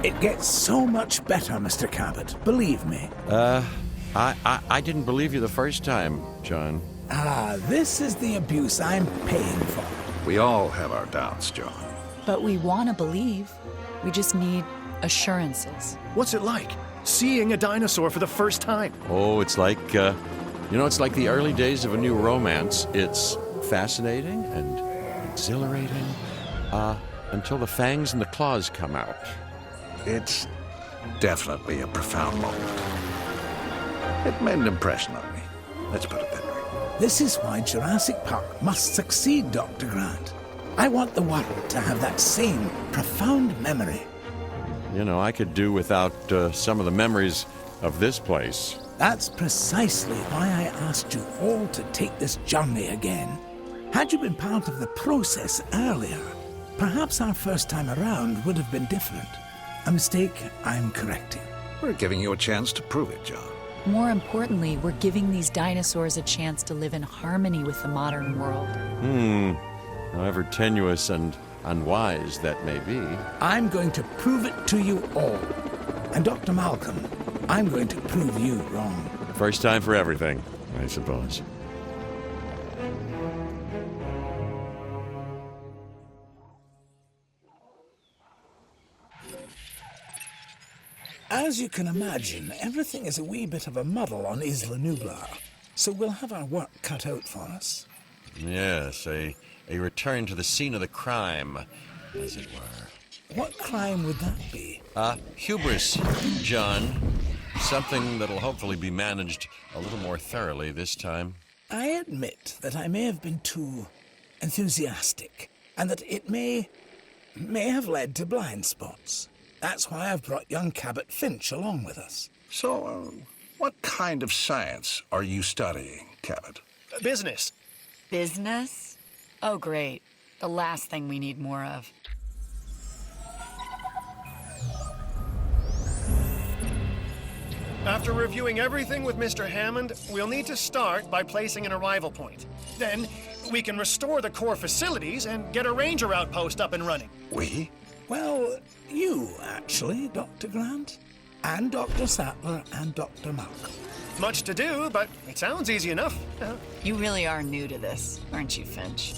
It gets so much better, Mr. Cabot, believe me. I didn't believe you the first time, John. This is the abuse I'm paying for. We all have our doubts, John. But we want to believe. We just need assurances. What's it like, seeing a dinosaur for the first time? Oh, it's like, it's like the early days of a new romance. It's fascinating and exhilarating, until the fangs and the claws come out. It's definitely a profound moment. It made an impression on me. Let's put it that way. This is why Jurassic Park must succeed, Dr. Grant. I want the world to have that same profound memory. I could do without some of the memories of this place. That's precisely why I asked you all to take this journey again. Had you been part of the process earlier, perhaps our first time around would have been different. A mistake I'm correcting. We're giving you a chance to prove it, John. More importantly, we're giving these dinosaurs a chance to live in harmony with the modern world. However tenuous and unwise that may be. I'm going to prove it to you all. And Dr. Malcolm, I'm going to prove you wrong. First time for everything, I suppose. As you can imagine, everything is a wee bit of a muddle on Isla Nublar, so we'll have our work cut out for us. Yes, a return to the scene of the crime, as it were. What crime would that be? Hubris, John. Something that'll hopefully be managed a little more thoroughly this time. I admit that I may have been too enthusiastic, and that it may have led to blind spots. That's why I've brought young Cabot Finch along with us. So, what kind of science are you studying, Cabot? Business. Business? Oh, great. The last thing we need more of. After reviewing everything with Mr. Hammond, we'll need to start by placing an arrival point. Then, we can restore the core facilities and get a ranger outpost up and running. We? Well, you, actually, Dr. Grant, and Dr. Sattler, and Dr. Malcolm. Much to do, but it sounds easy enough. You really are new to this, aren't you, Finch?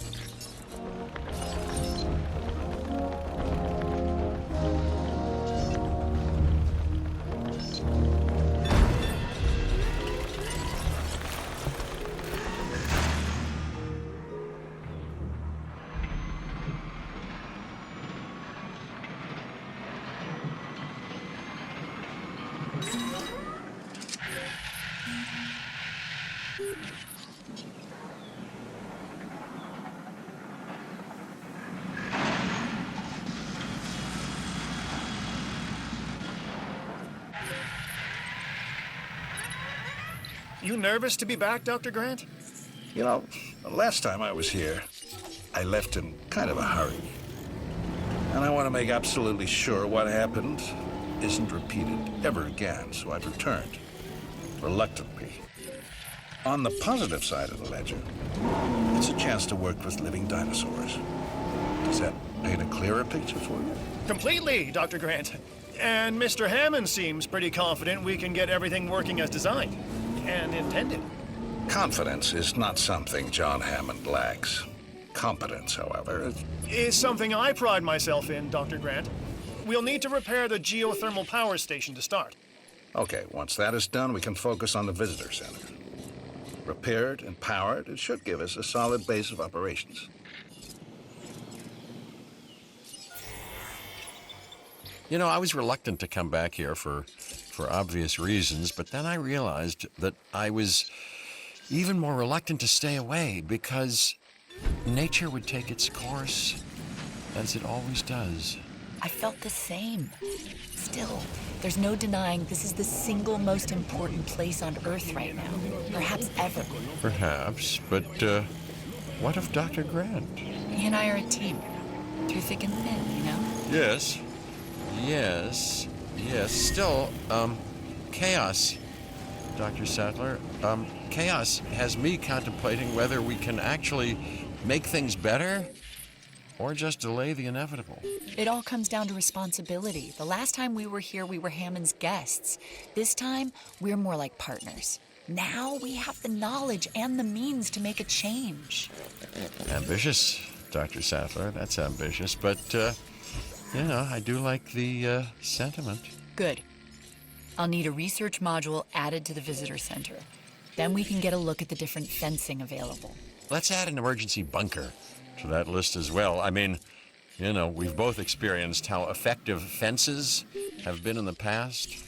You nervous to be back, Dr. Grant? The last time I was here, I left in kind of a hurry. And I want to make absolutely sure what happened isn't repeated ever again, so I've returned, reluctantly. On the positive side of the ledger, it's a chance to work with living dinosaurs. Does that paint a clearer picture for you? Completely, Dr. Grant. And Mr. Hammond seems pretty confident we can get everything working as designed and intended. Confidence is not something John Hammond lacks. Competence, however, is something I pride myself in, Dr. Grant. We'll need to repair the geothermal power station to start. Okay, once that is done, we can focus on the visitor center. Repaired and powered, it should give us a solid base of operations. I was reluctant to come back here for obvious reasons, but then I realized that I was even more reluctant to stay away because nature would take its course, as it always does. I felt the same. Still, there's no denying this is the single most important place on Earth right now, perhaps ever. Perhaps, but what of Dr. Grant? He and I are a team, through thick and thin, Yes. Still, chaos, Dr. Sattler. Chaos has me contemplating whether we can actually make things better. or just delay the inevitable. It all comes down to responsibility. The last time we were here, we were Hammond's guests. This time, we're more like partners. Now we have the knowledge and the means to make a change. Ambitious, Dr. Sattler. That's ambitious, but, I do like the sentiment. Good. I'll need a research module added to the visitor center. Then we can get a look at the different fencing available. Let's add an emergency bunker to that list as well. I mean, we've both experienced how effective fences have been in the past.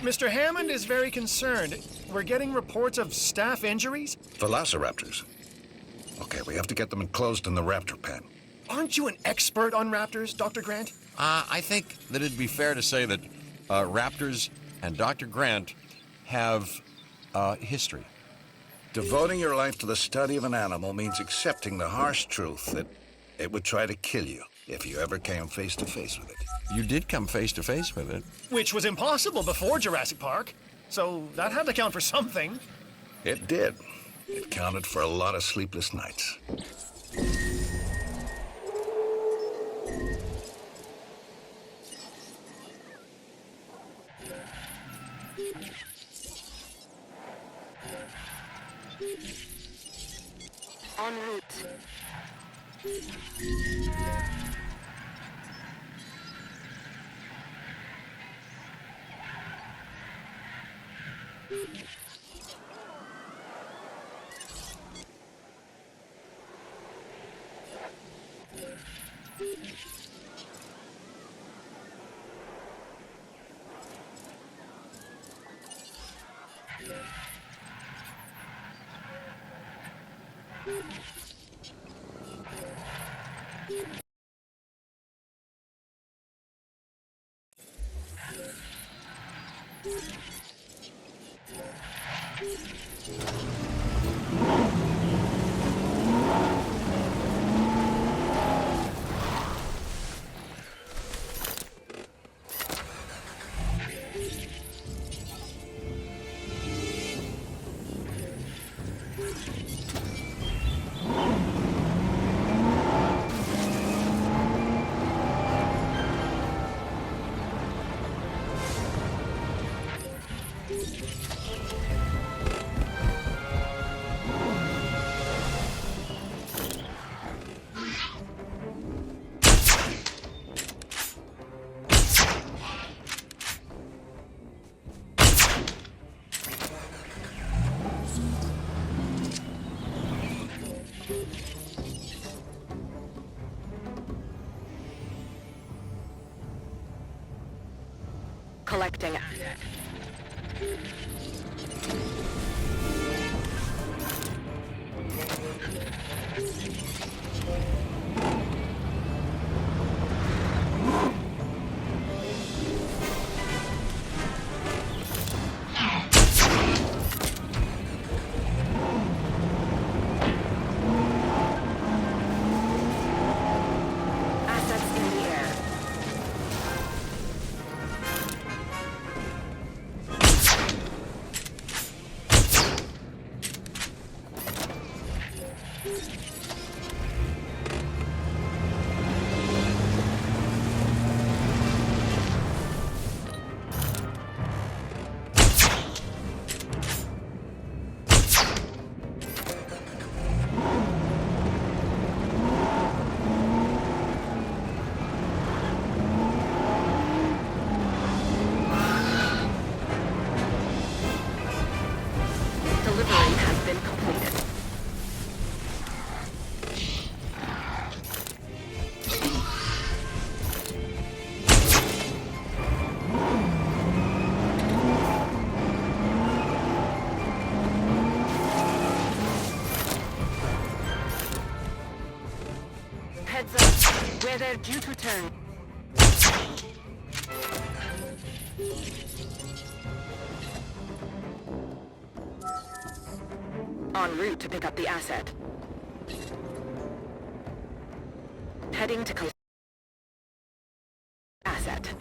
Mr. Hammond is very concerned. We're getting reports of staff injuries. Velociraptors. Okay, we have to get them enclosed in the raptor pen. Aren't you an expert on raptors, Dr. Grant? I think that it'd be fair to say that raptors and Dr. Grant have history. Devoting your life to the study of an animal means accepting the harsh truth that it would try to kill you if you ever came face to face with it. You did come face to face with it. Which was impossible before Jurassic Park. So that had to count for something. It did. It counted for a lot of sleepless nights. En route. Collecting asset. Assets in the air. Predator due to turn. En route to pick up the asset. Heading to asset.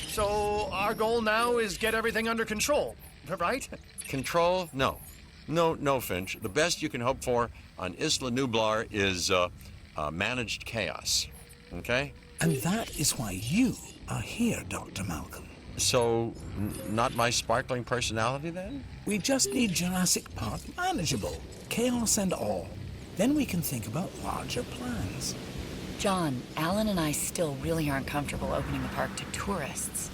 So our goal now is get everything under control, right? Control? No. No, Finch. The best you can hope for on Isla Nublar is managed chaos. Okay? And that is why you are here, Dr. Malcolm. So, not my sparkling personality then? We just need Jurassic Park manageable, chaos and all. Then we can think about larger plans. John, Alan and I still really aren't comfortable opening the park to tourists.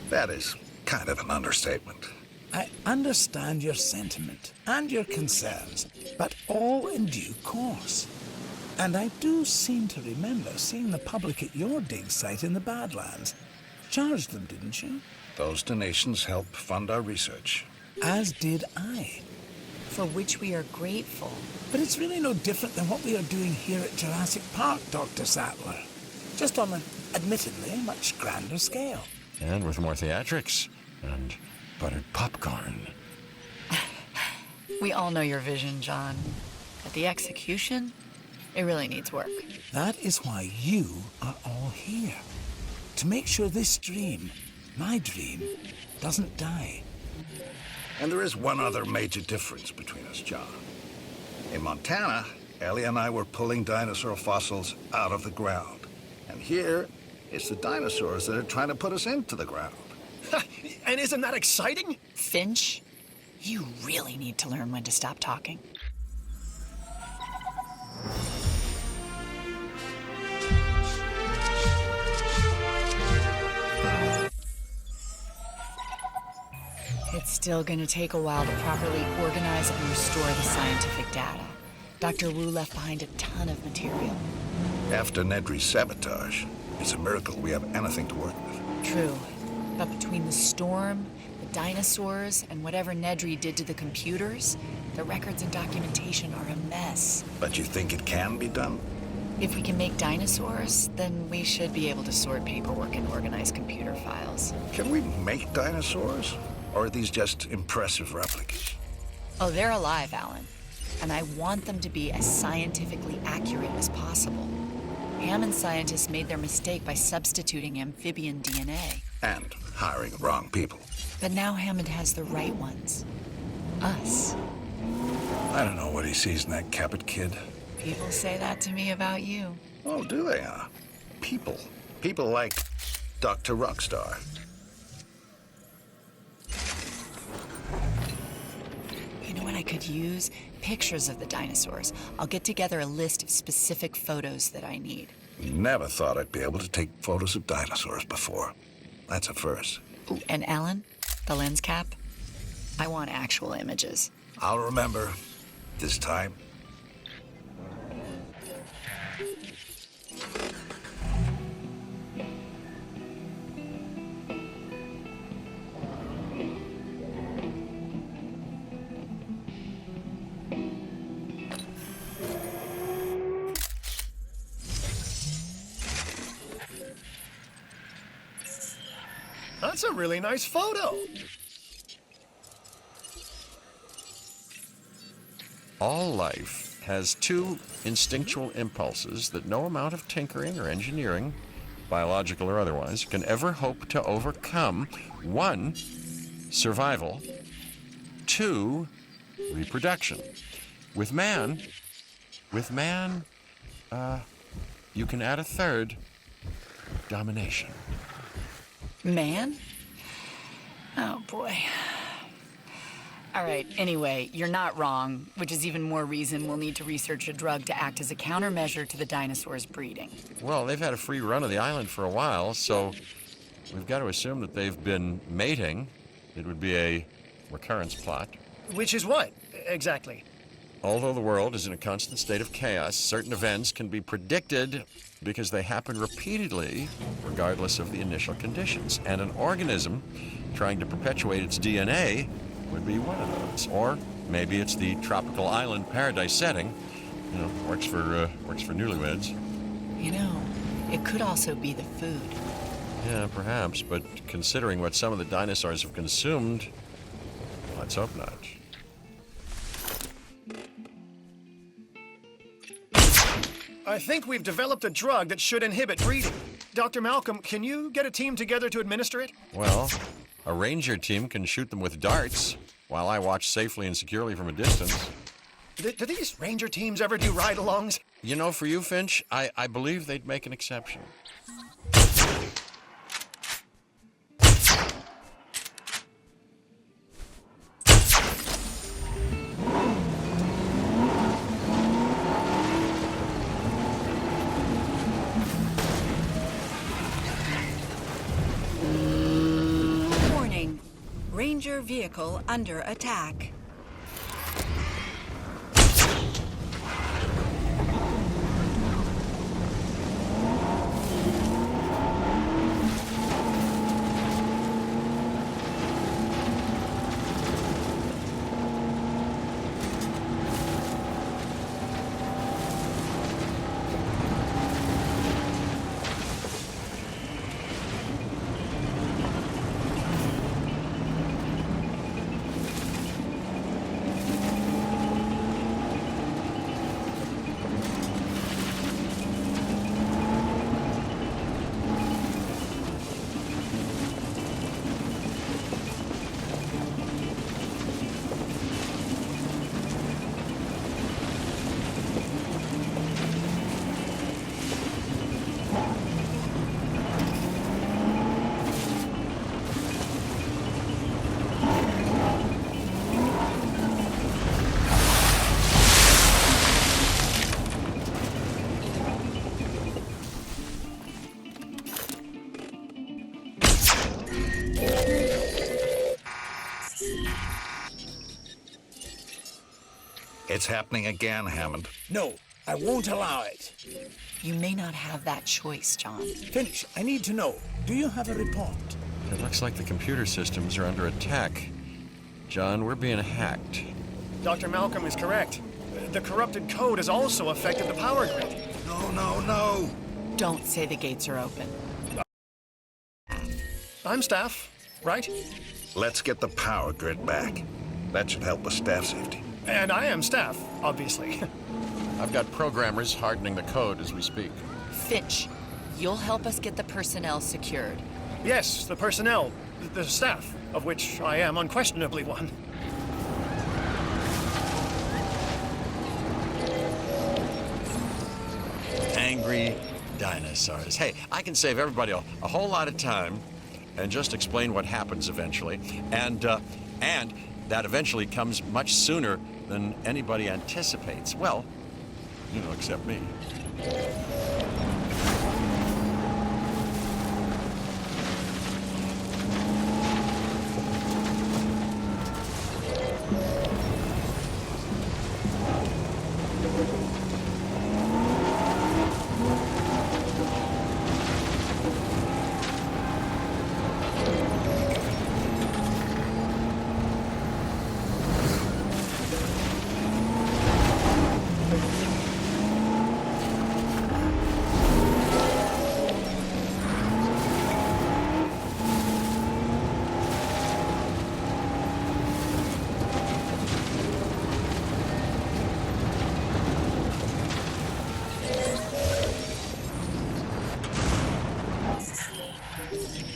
That is kind of an understatement. I understand your sentiment and your concerns, but all in due course. And I do seem to remember seeing the public at your dig site in the Badlands. Charged them, didn't you? Those donations help fund our research. As did I. For which we are grateful. But it's really no different than what we are doing here at Jurassic Park, Dr. Sattler. Just on an admittedly much grander scale. And with more theatrics and buttered popcorn. We all know your vision, John. But the execution, it really needs work. That is why you are all here. To make sure this dream, my dream, doesn't die. And there is one other major difference between us, John. In Montana, Ellie and I were pulling dinosaur fossils out of the ground. And here, it's the dinosaurs that are trying to put us into the ground. And isn't that exciting? Finch, you really need to learn when to stop talking. It's still going to take a while to properly organize and restore the scientific data. Dr. Wu left behind a ton of material. After Nedry's sabotage, it's a miracle we have anything to work with. True. But between the storm, the dinosaurs, and whatever Nedry did to the computers, the records and documentation are a mess. But you think it can be done? If we can make dinosaurs, then we should be able to sort paperwork and organize computer files. Can we make dinosaurs? Or are these just impressive replicas? Oh, they're alive, Alan. And I want them to be as scientifically accurate as possible. Hammond scientists made their mistake by substituting amphibian DNA. And hiring the wrong people. But now Hammond has the right ones. Us. I don't know what he sees in that Cabot kid. People say that to me about you. Oh, do they, huh? People. People like Dr. Rockstar. You know what I could use? Pictures of the dinosaurs. I'll get together a list of specific photos that I need. Never thought I'd be able to take photos of dinosaurs before. That's a first. Ooh, and Alan, the lens cap? I want actual images. I'll remember. This time. That's a really nice photo. All life has two instinctual impulses that no amount of tinkering or engineering, biological or otherwise, can ever hope to overcome. One, survival. Two, reproduction. With man, you can add a third, domination. Man? Oh, boy. All right, anyway, you're not wrong, which is even more reason we'll need to research a drug to act as a countermeasure to the dinosaurs' breeding. Well, they've had a free run of the island for a while, so we've got to assume that they've been mating. It would be a recurrence plot. Which is what, exactly? Although the world is in a constant state of chaos, certain events can be predicted because they happen repeatedly, regardless of the initial conditions. And an organism trying to perpetuate its DNA would be one of those. Or maybe it's the tropical island paradise setting. You know, works for newlyweds. You know, it could also be the food. Yeah, perhaps, but considering what some of the dinosaurs have consumed, let's hope not. I think we've developed a drug that should inhibit breeding. Dr. Malcolm, can you get a team together to administer it? Well, a ranger team can shoot them with darts, while I watch safely and securely from a distance. Do these ranger teams ever do ride-alongs? You know, for you, Finch, I believe they'd make an exception. Warning. Ranger vehicle under attack. It's happening again, Hammond. No, I won't allow it. You may not have that choice, John. Finch, I need to know. Do you have a report? It looks like the computer systems are under attack. John, we're being hacked. Dr. Malcolm is correct. The corrupted code has also affected the power grid. No. Don't say the gates are open. I'm staff, right? Let's get the power grid back. That should help with staff safety. And I am staff, obviously. I've got programmers hardening the code as we speak. Finch, you'll help us get the personnel secured. Yes, the personnel, the staff, of which I am unquestionably one. Angry dinosaurs. Hey, I can save everybody a whole lot of time and just explain what happens eventually. And that eventually comes much sooner than anybody anticipates. Well, you know, except me.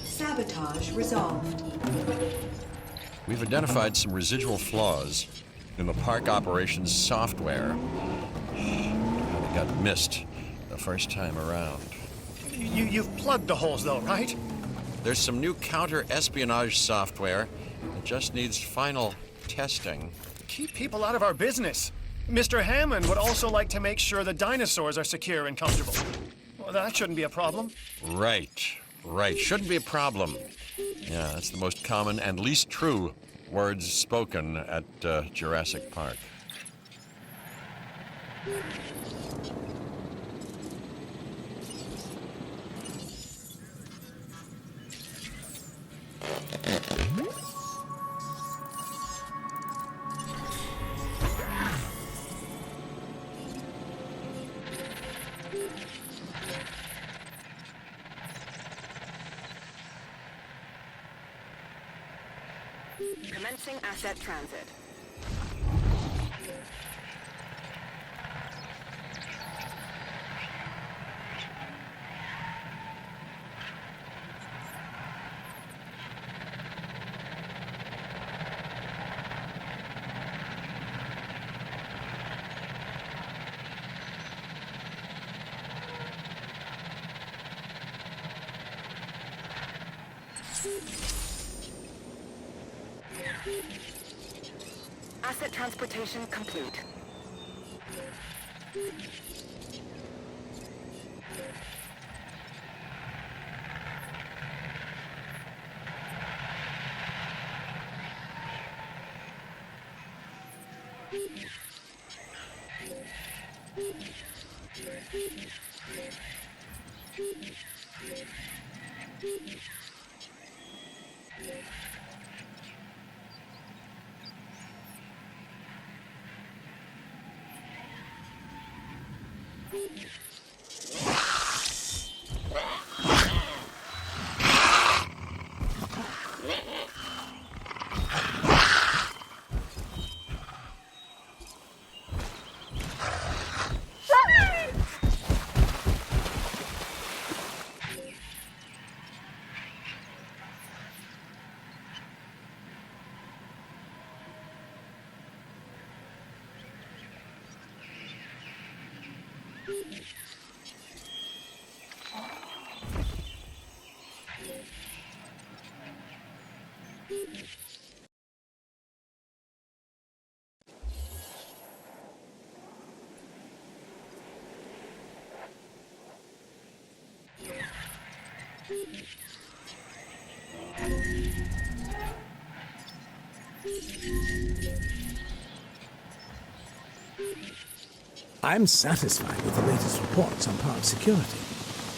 Sabotage resolved. We've identified some residual flaws in the park operations software. It got missed the first time around. You've plugged the holes, though, right? There's some new counter-espionage software that just needs final testing. Keep people out of our business. Mr. Hammond would also like to make sure the dinosaurs are secure and comfortable. Well, that shouldn't be a problem. Right. Shouldn't be a problem. Yeah, that's the most common and least true words spoken at Jurassic Park. Commencing asset transit. Asset transportation complete. I'm satisfied with the latest reports on park security.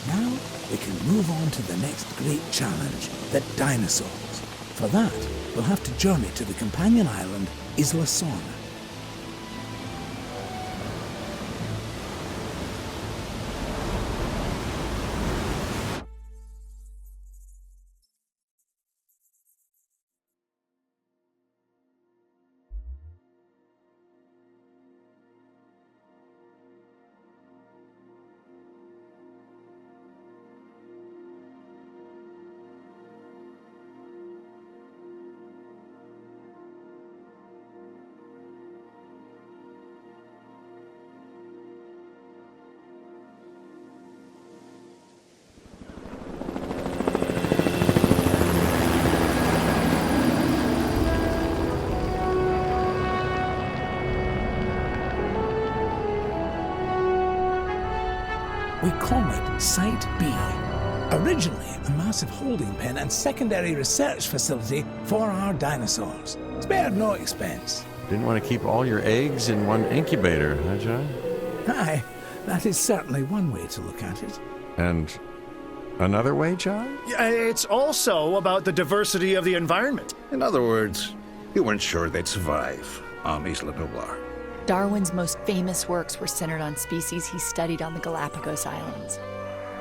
Now we can move on to the next great challenge, the dinosaurs. For that, we'll have to journey to the companion island, Isla Sorna. We call it Site B. Originally a massive holding pen and secondary research facility for our dinosaurs. Spared no expense. Didn't want to keep all your eggs in one incubator, huh, John? Aye, that is certainly one way to look at it. And another way, John? It's also about the diversity of the environment. In other words, you weren't sure they'd survive on Isla Nublar. Darwin's most famous works were centered on species he studied on the Galapagos Islands.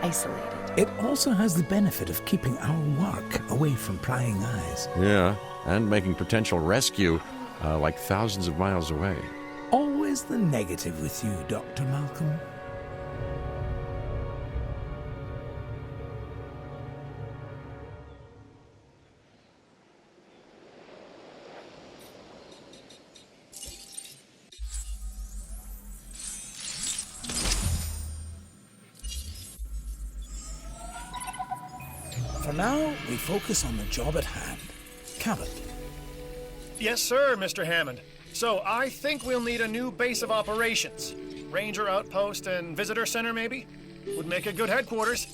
Isolated. It also has the benefit of keeping our work away from prying eyes. Yeah, and making potential rescue like thousands of miles away. Always the negative with you, Dr. Malcolm. For now, we focus on the job at hand. Cabot. Yes, sir, Mr. Hammond. So I think we'll need a new base of operations. Ranger outpost and visitor center, maybe? Would make a good headquarters.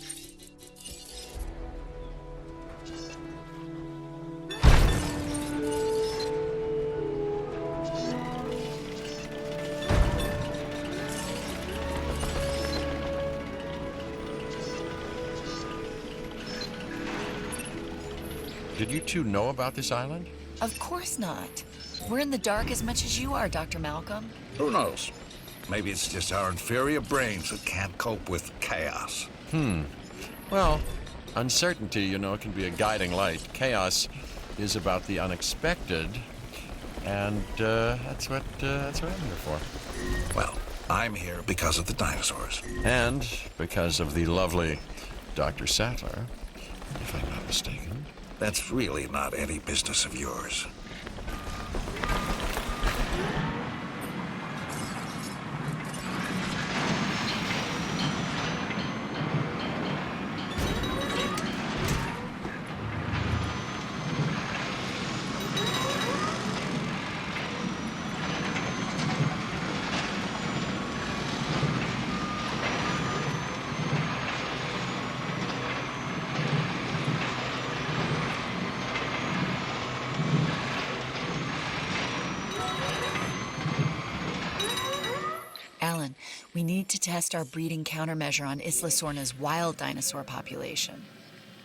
Did you two know about this island? Of course not. We're in the dark as much as you are, Dr. Malcolm. Who knows? Maybe it's just our inferior brains that can't cope with chaos. Well, uncertainty, can be a guiding light. Chaos, is about the unexpected, and that's what I'm here for. Well, I'm here because of the dinosaurs. And because of the lovely Dr. Sattler, if I'm not mistaken. That's really not any business of yours. Alan, we need to test our breeding countermeasure on Isla Sorna's wild dinosaur population.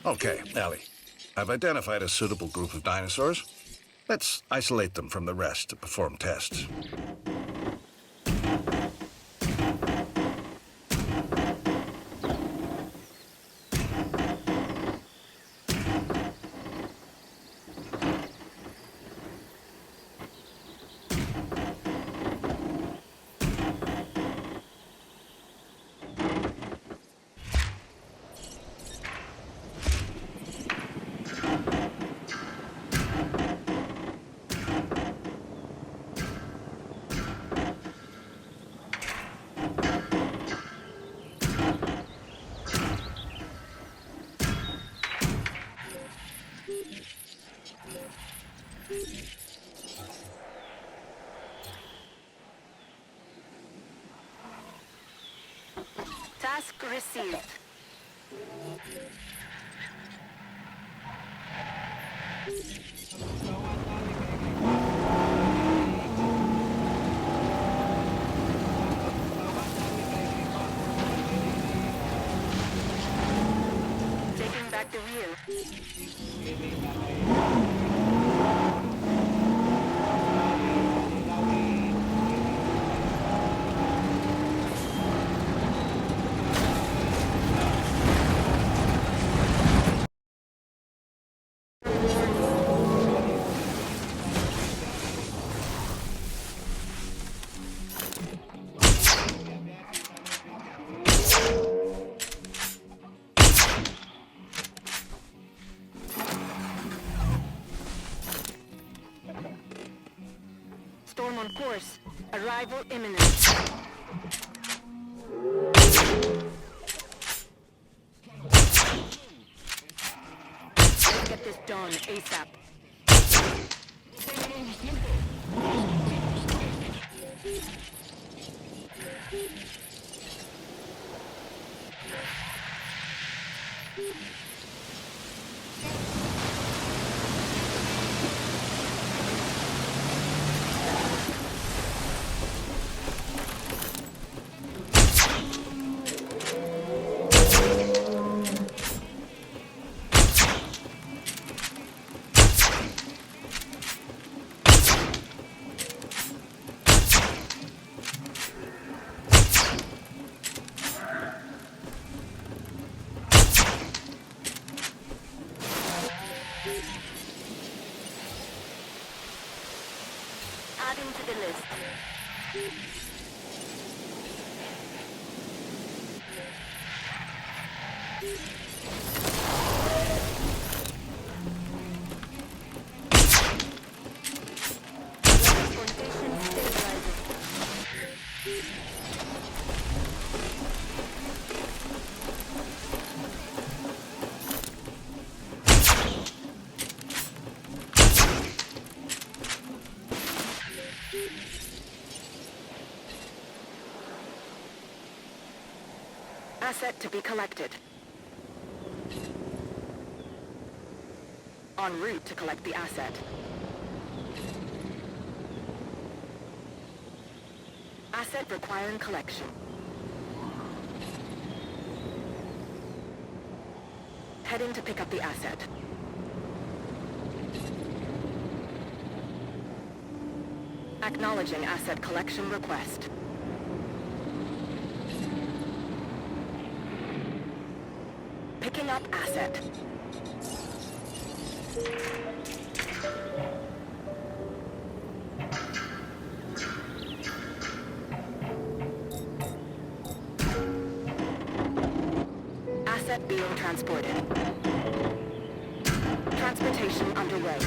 Okay, Ellie. I've identified a suitable group of dinosaurs. Let's isolate them from the rest to perform tests. Task received. Taking back the wheel. Storm on course. Arrival imminent. Let's get this done ASAP. Adding to the list. Transportation stabilizing. Asset to be collected. En route to collect the asset. Asset requiring collection. Heading to pick up the asset. Acknowledging asset collection request. Picking up asset. Being transported. Transportation underway.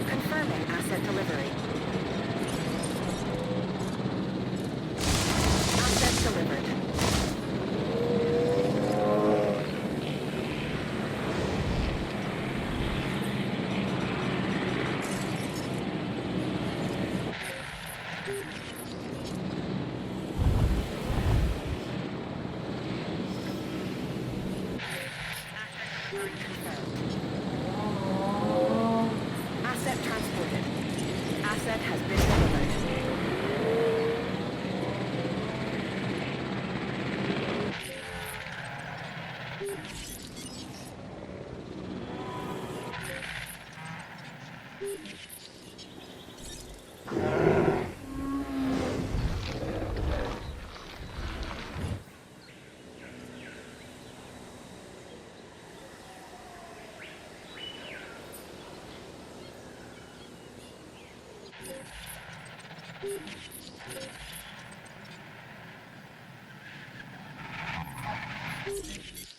Confirming asset delivery. Asset delivered. Asset transported. Asset has been delivered.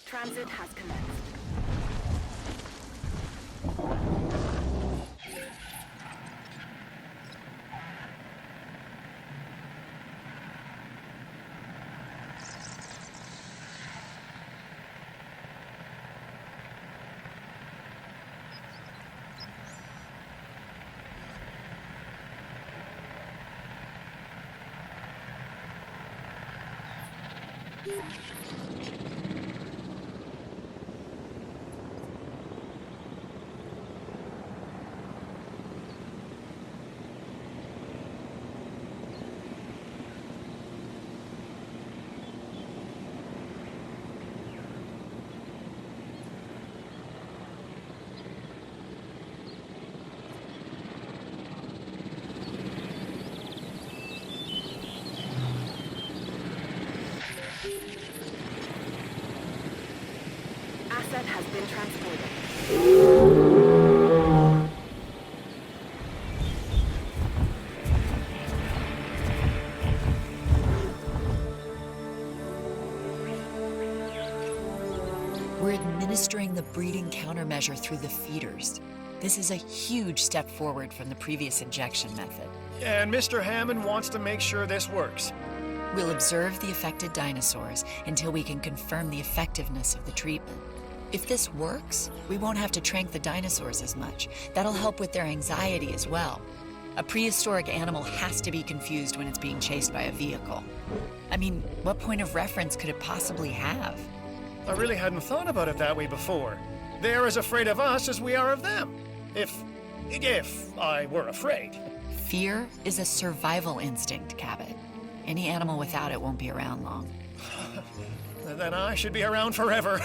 Transit has commenced. Asset has been transported. We're administering the breeding countermeasure through the feeders. This is a huge step forward from the previous injection method. And Mr. Hammond wants to make sure this works. We'll observe the affected dinosaurs until we can confirm the effectiveness of the treatment. If this works, we won't have to trank the dinosaurs as much. That'll help with their anxiety as well. A prehistoric animal has to be confused when it's being chased by a vehicle. I mean, what point of reference could it possibly have? I really hadn't thought about it that way before. They're as afraid of us as we are of them. If I were afraid. Fear is a survival instinct, Cabot. Any animal without it won't be around long. Then I should be around forever.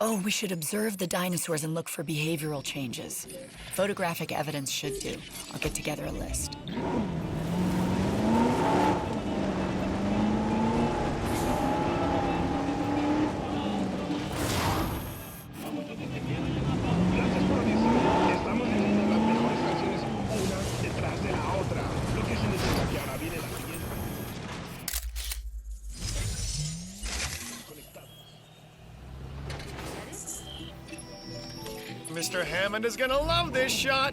Oh, we should observe the dinosaurs and look for behavioral changes. Photographic evidence should do. I'll get together a list. Gracias por avisar. Estamos teniendo las mejores canciones una detrás de la otra. Lo que significa que ahora viene la siguiente. Mr. Hammond is gonna love this shot.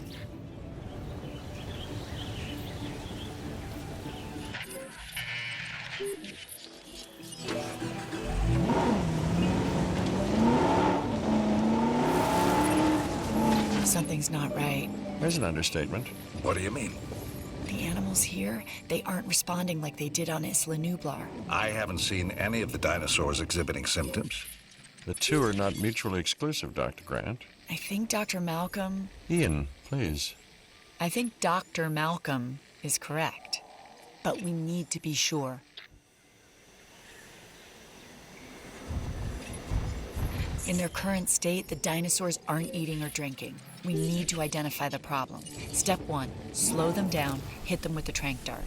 Something's not right. There's an understatement. What do you mean? The animals here, they aren't responding like they did on Isla Nublar. I haven't seen any of the dinosaurs exhibiting symptoms. The two are not mutually exclusive, Dr. Grant. I think Dr. Malcolm... Ian, please. I think Dr. Malcolm is correct. But we need to be sure. In their current state, the dinosaurs aren't eating or drinking. We need to identify the problem. Step 1, slow them down, hit them with the tranq dart.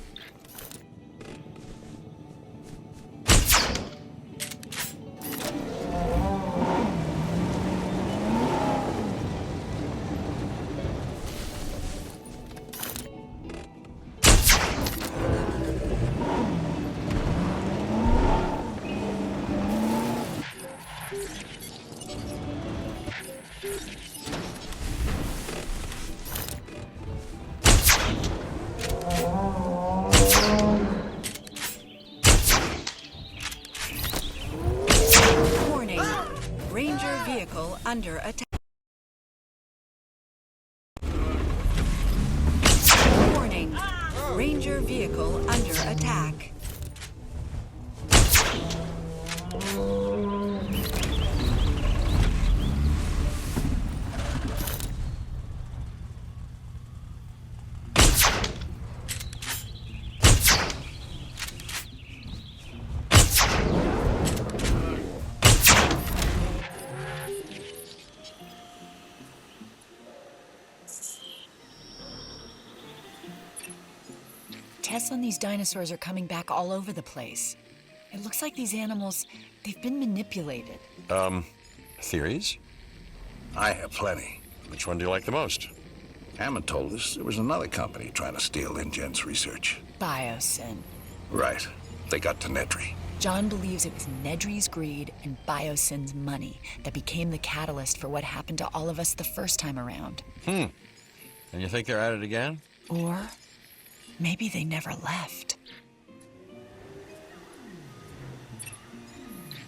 Warning. Ranger vehicle under attack. Warning. Ranger vehicle under attack. Tests on these dinosaurs are coming back all over the place. It looks like these animals, they've been manipulated. Theories? I have plenty. Which one do you like the most? Hammond told us there was another company trying to steal InGen's research. Biosyn. Right. They got to Nedry. John believes it was Nedry's greed and Biosyn's money that became the catalyst for what happened to all of us the first time around. And you think they're at it again? Or maybe they never left.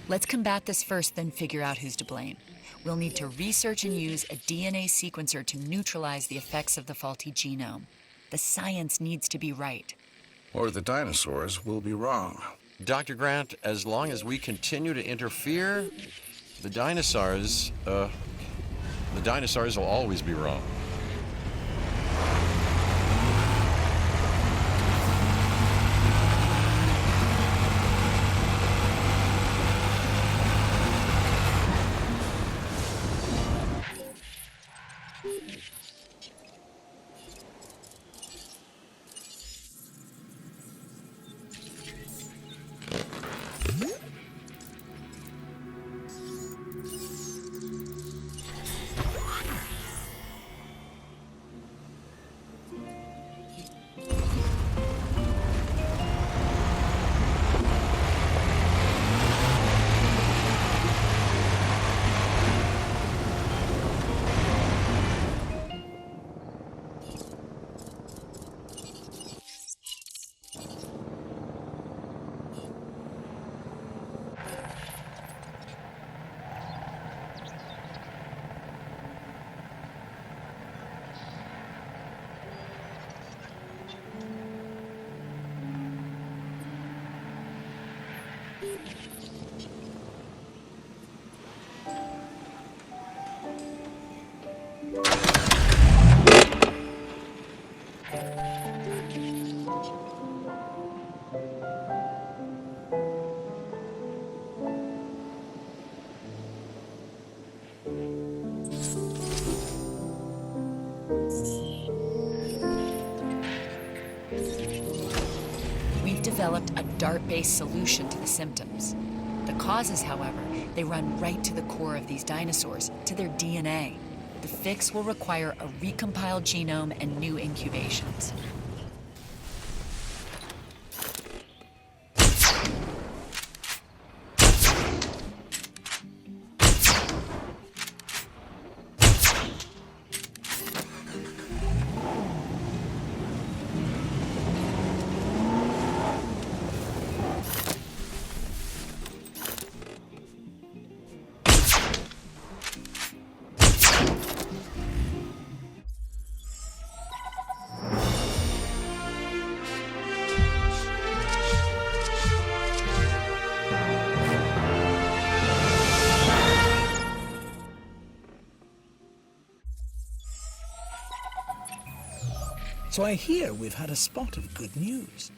Let's combat this first, then figure out who's to blame. We'll need to research and use a DNA sequencer to neutralize the effects of the faulty genome. The science needs to be right. Or the dinosaurs will be wrong. Dr. Grant, as long as we continue to interfere, the dinosaurs will always be wrong. We've developed a DART-based solution to the symptoms. The causes, however, they run right to the core of these dinosaurs, to their DNA. The fix will require a recompiled genome and new incubations. So I hear we've had a spot of good news.